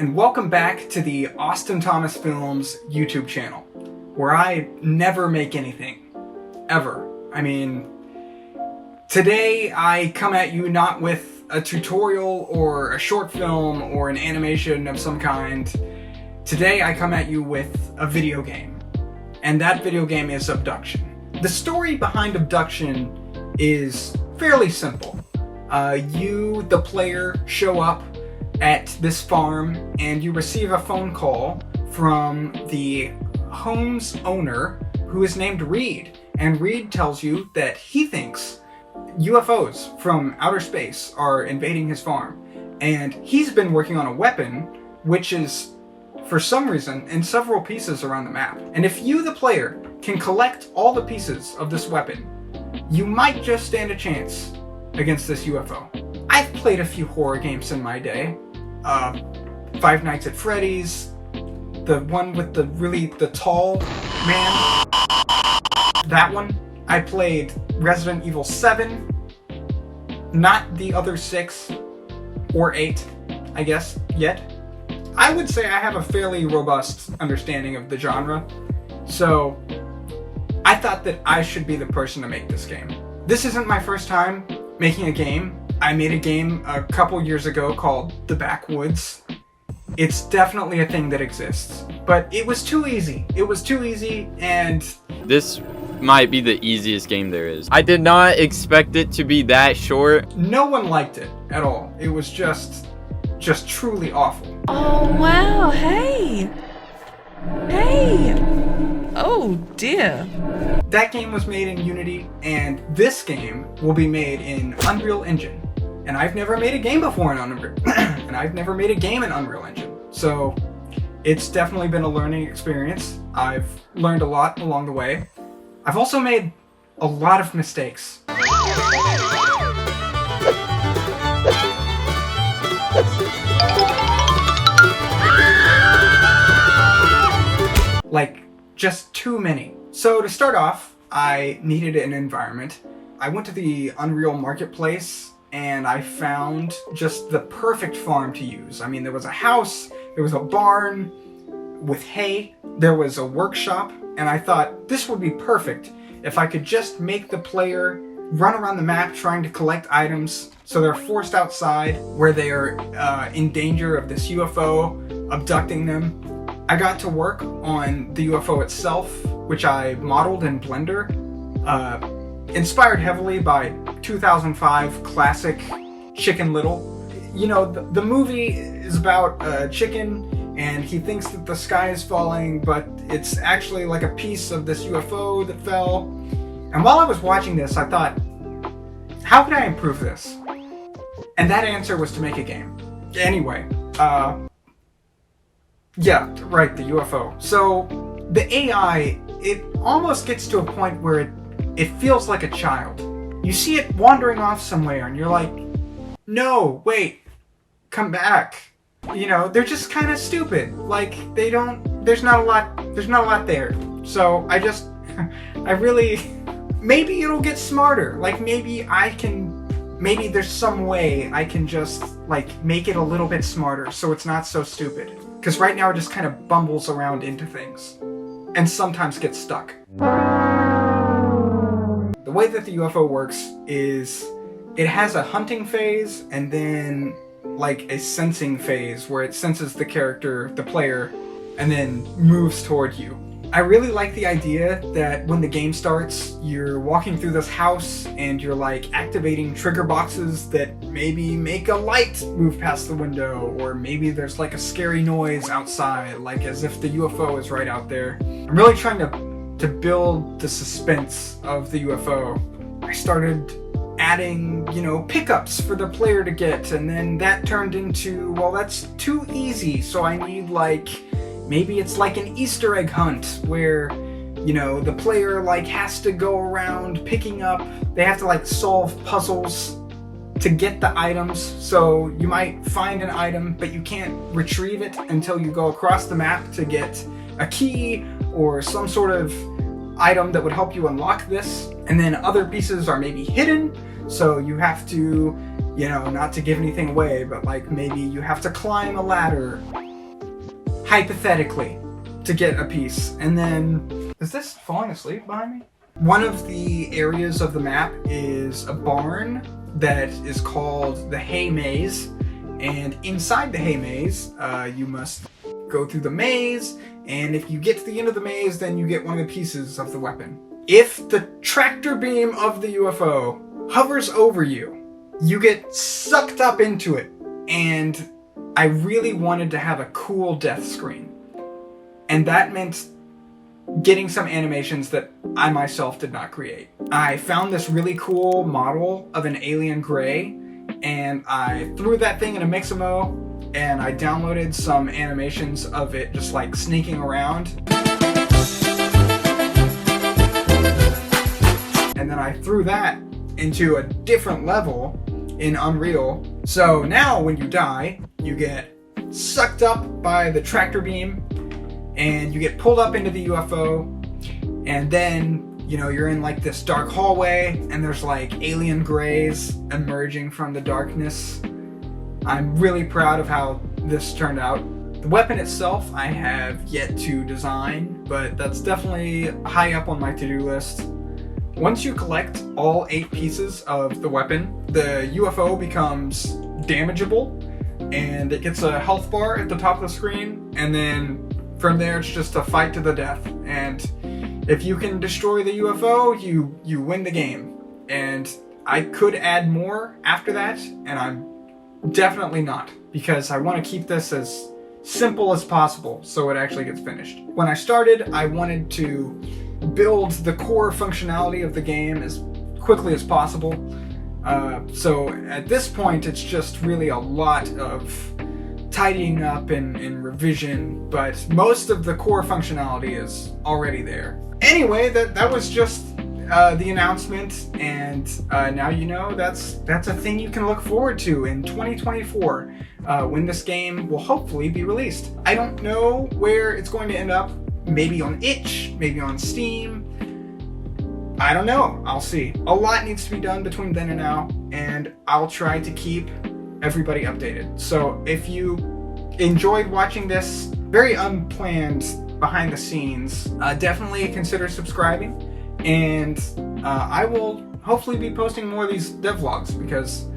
and welcome back to the Austin Thomas Films YouTube channel, where I never make anything. Ever. I mean, today I come at you not with a tutorial or a short film or an animation of some kind. Today I come at you with a video game, and that video game is Abduction. The story behind Abduction is fairly simple. You, the player, show up at this farm and you receive a phone call from the home's owner, who is named Reed. And Reed tells you that he thinks UFOs from outer space are invading his farm. And he's been working on a weapon which is, for some reason, in several pieces around the map. And if you, the player, can collect all the pieces of this weapon, you might just stand a chance against this UFO. I've played a few horror games in my day. Five Nights at Freddy's, the one with the tall man, that one. I played Resident Evil 7, not the other 6 or 8, I guess, yet. I would say I have a fairly robust understanding of the genre, so I thought that I should be the person to make this game. This isn't my first time making a game. I made a game a couple years ago called The Backwoods. It's definitely a thing that exists, but it was too easy. It was too easy, and this might be the easiest game there is. I did not expect it to be that short. No one liked it at all. It was just truly awful. Oh wow, hey! Hey! Oh dear. That game was made in Unity, and this game will be made in Unreal Engine. And I've never made a game before in Unreal and I've never made a game in Unreal Engine. So it's definitely been a learning experience. I've learned a lot along the way. I've also made a lot of mistakes. Like, just too many. So to start off, I needed an environment. I went to the Unreal Marketplace and I found just the perfect farm to use. I mean, there was a house, there was a barn with hay, there was a workshop, and I thought this would be perfect if I could just make the player run around the map trying to collect items so they're forced outside where they are in danger of this UFO abducting them. I got to work on the UFO itself, which I modeled in Blender, inspired heavily by 2005 classic Chicken Little. You know, the movie is about a chicken and he thinks that the sky is falling, but it's actually like a piece of this UFO that fell. And while I was watching this, I thought, how could I improve this? And that answer was to make a game. Anyway, yeah, right, the UFO. So the AI, it almost gets to a point where it feels like a child. You see it wandering off somewhere and you're like, no, wait, come back. You know, they're just kind of stupid. Like, there's not a lot there. So I really, maybe it'll get smarter. Like, maybe there's some way I can just, like, make it a little bit smarter so it's not so stupid. Because right now it just kind of bumbles around into things. And sometimes gets stuck. The way that the UFO works is it has a hunting phase and then like a sensing phase where it senses the character, the player, and then moves toward you. I really like the idea that when the game starts, you're walking through this house and you're like activating trigger boxes that maybe make a light move past the window, or maybe there's like a scary noise outside, like as if the UFO is right out there. I'm really trying to build the suspense of the UFO. I started adding, pickups for the player to get, and then that turned into, well, that's too easy, so I need maybe it's like an Easter egg hunt where, the player has to go around picking up, they have to solve puzzles to get the items. So you might find an item, but you can't retrieve it until you go across the map to get a key or some sort of item that would help you unlock this. And then other pieces are maybe hidden, so you have to, not to give anything away, but maybe you have to climb a ladder hypothetically, to get a piece. And then, is this falling asleep behind me? One of the areas of the map is a barn that is called the Hay Maze. And inside the Hay Maze, you must go through the maze, and if you get to the end of the maze, then you get one of the pieces of the weapon. If the tractor beam of the UFO hovers over you, you get sucked up into it. And I really wanted to have a cool death screen. And that meant getting some animations that I myself did not create. I found this really cool model of an alien gray, and I threw that thing in a Mixamo, and I downloaded some animations of it just like sneaking around. And then I threw that into a different level in Unreal. So now when you die, you get sucked up by the tractor beam, and you get pulled up into the UFO, and then, you know, you're in like this dark hallway, and there's like alien grays emerging from the darkness. I'm really proud of how this turned out. The weapon itself I have yet to design, but that's definitely high up on my to-do list. Once you collect all 8 pieces of the weapon, the UFO becomes damageable, and it gets a health bar at the top of the screen, and then from there it's just a fight to the death. And if you can destroy the UFO, you win the game. And I could add more after that, and I'm definitely not, because I want to keep this as simple as possible so it actually gets finished. When I started, I wanted to build the core functionality of the game as quickly as possible. So at this point, it's just really a lot of tidying up and revision, but most of the core functionality is already there. Anyway, that was just the announcement, and now you know that's a thing you can look forward to in 2024 when this game will hopefully be released. I don't know where it's going to end up. Maybe on itch, maybe on Steam. I don't know. I'll see. A lot needs to be done between then and now, and I'll try to keep everybody updated. So if you enjoyed watching this very unplanned behind the scenes, definitely consider subscribing, and I will hopefully be posting more of these devlogs, because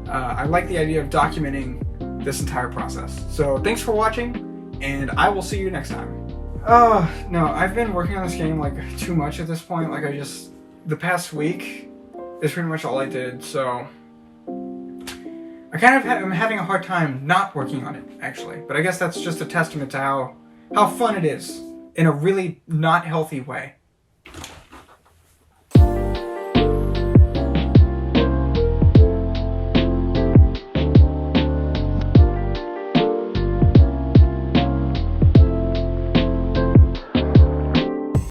I like the idea of documenting this entire process. So thanks for watching, and I will see you next time. Oh, no, I've been working on this game like too much at this point. Like the past week is pretty much all I did, so I kind of am having a hard time not working on it, actually. But I guess that's just a testament to how fun it is in a really not healthy way.